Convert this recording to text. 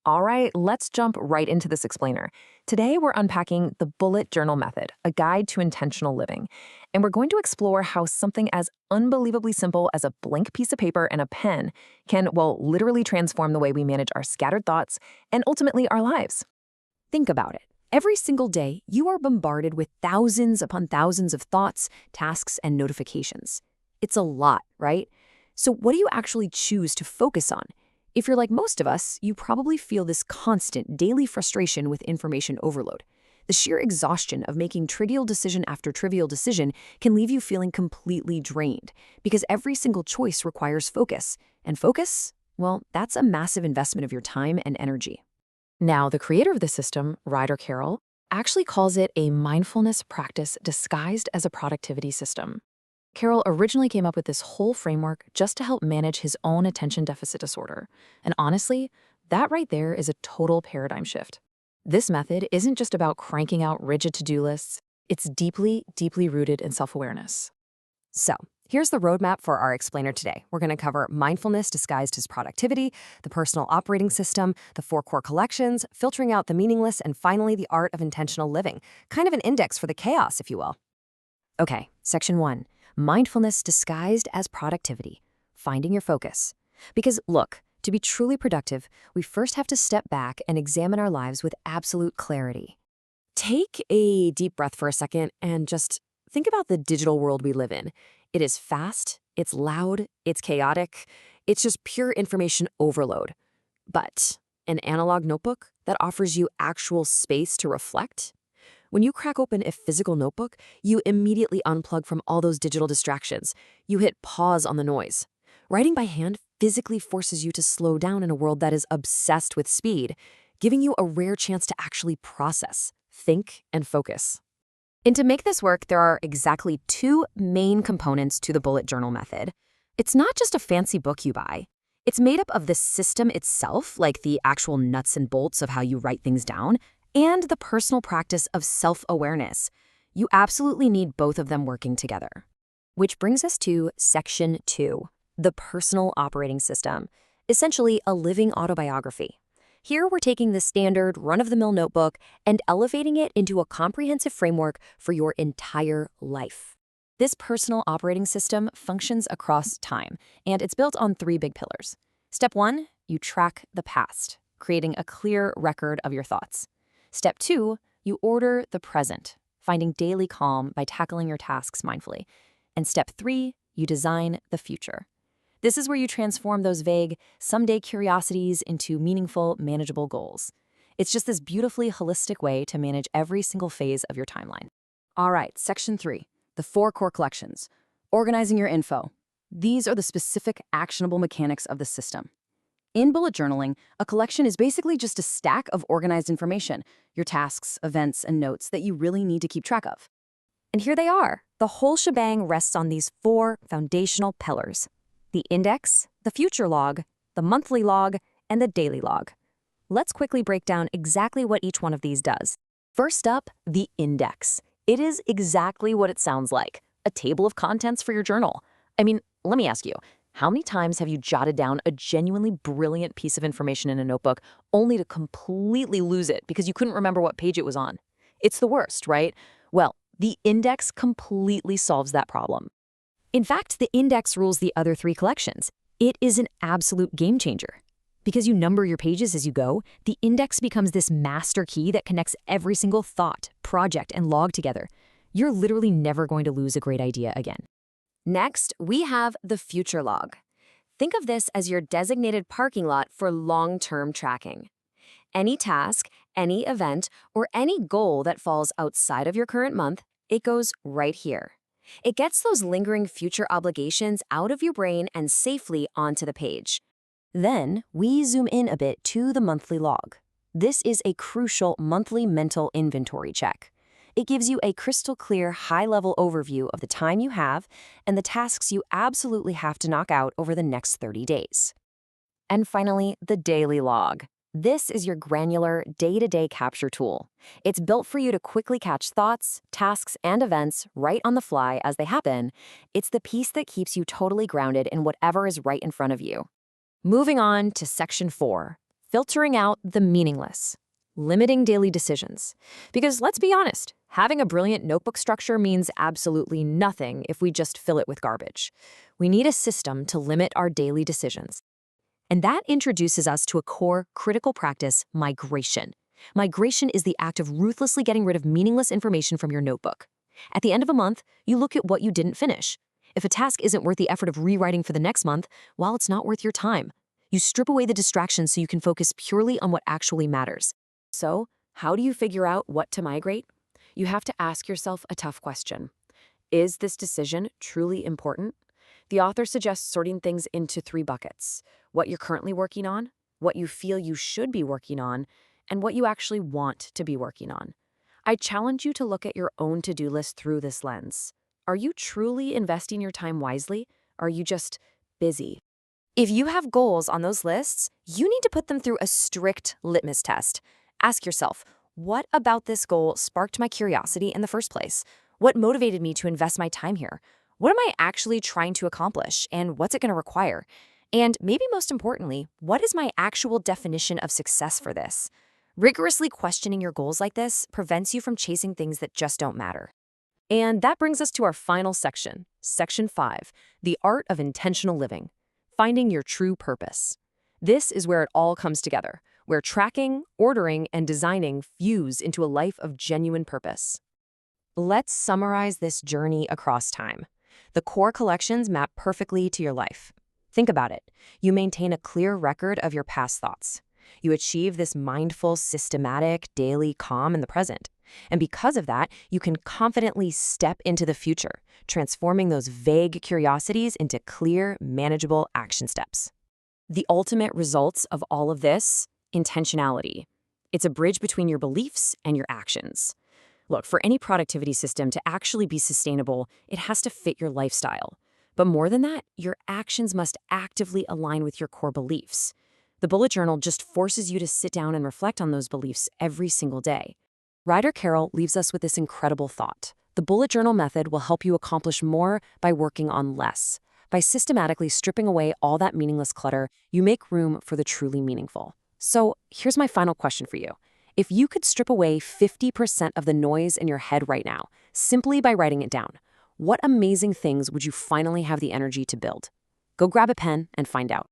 All right, let's jump right into this explainer. Today, we're unpacking the bullet journal method, a guide to intentional living. And we're going to explore how something as unbelievably simple as a blank piece of paper and a pen can, well, literally transform the way we manage our scattered thoughts and ultimately our lives. Think about it. Every single day, you are bombarded with thousands upon thousands of thoughts, tasks, and notifications. It's a lot, right? So what do you actually choose to focus on? If you're like most of us, you probably feel this constant daily frustration with information overload. The sheer exhaustion of making trivial decision after trivial decision can leave you feeling completely drained because every single choice requires focus. And focus? Well, that's a massive investment of your time and energy. Now, the creator of the system, Ryder Carroll, actually calls it a mindfulness practice disguised as a productivity system. Carroll originally came up with this whole framework just to help manage his own attention deficit disorder. And honestly, that right there is a total paradigm shift. This method isn't just about cranking out rigid to-do lists. It's deeply, deeply rooted in self-awareness. So, here's the roadmap for our explainer today. We're going to cover mindfulness disguised as productivity, the personal operating system, the 4 core collections, filtering out the meaningless, and finally the art of intentional living. Kind of an index for the chaos, if you will. Okay, section 1. Mindfulness disguised as productivity. Finding your focus. Because look, to be truly productive, we first have to step back and examine our lives with absolute clarity. Take a deep breath for a second and just think about the digital world we live in. It is fast, it's loud, it's chaotic, it's just pure information overload. But an analog notebook that offers you actual space to reflect? When you crack open a physical notebook, you immediately unplug from all those digital distractions. You hit pause on the noise. Writing by hand physically forces you to slow down in a world that is obsessed with speed, giving you a rare chance to actually process, think, and focus. And to make this work, there are exactly 2 main components to the bullet journal method. It's not just a fancy book you buy. It's made up of the system itself, like the actual nuts and bolts of how you write things down, and the personal practice of self-awareness. You absolutely need both of them working together. Which brings us to section 2, the personal operating system, essentially a living autobiography. Here we're taking the standard run-of-the-mill notebook and elevating it into a comprehensive framework for your entire life. This personal operating system functions across time, and it's built on 3 big pillars. Step 1, you track the past, creating a clear record of your thoughts. Step 2, you order the present, finding daily calm by tackling your tasks mindfully. And step 3, you design the future. This is where you transform those vague, someday curiosities into meaningful, manageable goals. It's just this beautifully holistic way to manage every single phase of your timeline. All right, section 3, the 4 core collections. Organizing your info. These are the specific, actionable mechanics of the system. In bullet journaling, a collection is basically just a stack of organized information, your tasks, events, and notes that you really need to keep track of. And here they are. The whole shebang rests on these 4 foundational pillars: the index, the future log, the monthly log, and the daily log. Let's quickly break down exactly what each one of these does. First up, the index. It is exactly what it sounds like, a table of contents for your journal. I mean, let me ask you, how many times have you jotted down a genuinely brilliant piece of information in a notebook only to completely lose it because you couldn't remember what page it was on? It's the worst, right? Well, the index completely solves that problem. In fact, the index rules the other 3 collections. It is an absolute game changer. Because you number your pages as you go, the index becomes this master key that connects every single thought, project, and log together. You're literally never going to lose a great idea again. Next, we have the future log. Think of this as your designated parking lot for long-term tracking. Any task, any event, or any goal that falls outside of your current month, it goes right here. It gets those lingering future obligations out of your brain and safely onto the page. Then, we zoom in a bit to the monthly log. This is a crucial monthly mental inventory check. It gives you a crystal clear, high-level overview of the time you have and the tasks you absolutely have to knock out over the next 30 days. And finally, the daily log. This is your granular, day-to-day capture tool. It's built for you to quickly catch thoughts, tasks, and events right on the fly as they happen. It's the piece that keeps you totally grounded in whatever is right in front of you. Moving on to section 4, filtering out the meaningless, limiting daily decisions. Because let's be honest, having a brilliant notebook structure means absolutely nothing if we just fill it with garbage. We need a system to limit our daily decisions. And that introduces us to a core critical practice, migration. Migration is the act of ruthlessly getting rid of meaningless information from your notebook. At the end of a month, you look at what you didn't finish. If a task isn't worth the effort of rewriting for the next month, well, it's not worth your time. You strip away the distractions so you can focus purely on what actually matters. So, how do you figure out what to migrate? You have to ask yourself a tough question. Is this decision truly important? The author suggests sorting things into 3 buckets: what you're currently working on, what you feel you should be working on, and what you actually want to be working on. I challenge you to look at your own to-do list through this lens. Are you truly investing your time wisely? Or are you just busy? If you have goals on those lists, you need to put them through a strict litmus test. Ask yourself, what about this goal sparked my curiosity in the first place? What motivated me to invest my time here? What am I actually trying to accomplish, and what's it going to require? And maybe most importantly, what is my actual definition of success for this? Rigorously questioning your goals like this prevents you from chasing things that just don't matter. And that brings us to our final section, Section 5, the art of intentional living, finding your true purpose. This is where it all comes together, where tracking, ordering, and designing fuse into a life of genuine purpose. Let's summarize this journey across time. The core collections map perfectly to your life. Think about it. You maintain a clear record of your past thoughts. You achieve this mindful, systematic, daily calm in the present. And because of that, you can confidently step into the future, transforming those vague curiosities into clear, manageable action steps. The ultimate results of all of this: intentionality. It's a bridge between your beliefs and your actions. Look, for any productivity system to actually be sustainable, it has to fit your lifestyle. But more than that, your actions must actively align with your core beliefs. The bullet journal just forces you to sit down and reflect on those beliefs every single day. Ryder Carroll leaves us with this incredible thought. The bullet journal method will help you accomplish more by working on less. By systematically stripping away all that meaningless clutter, you make room for the truly meaningful. So here's my final question for you. If you could strip away 50% of the noise in your head right now, simply by writing it down, what amazing things would you finally have the energy to build? Go grab a pen and find out.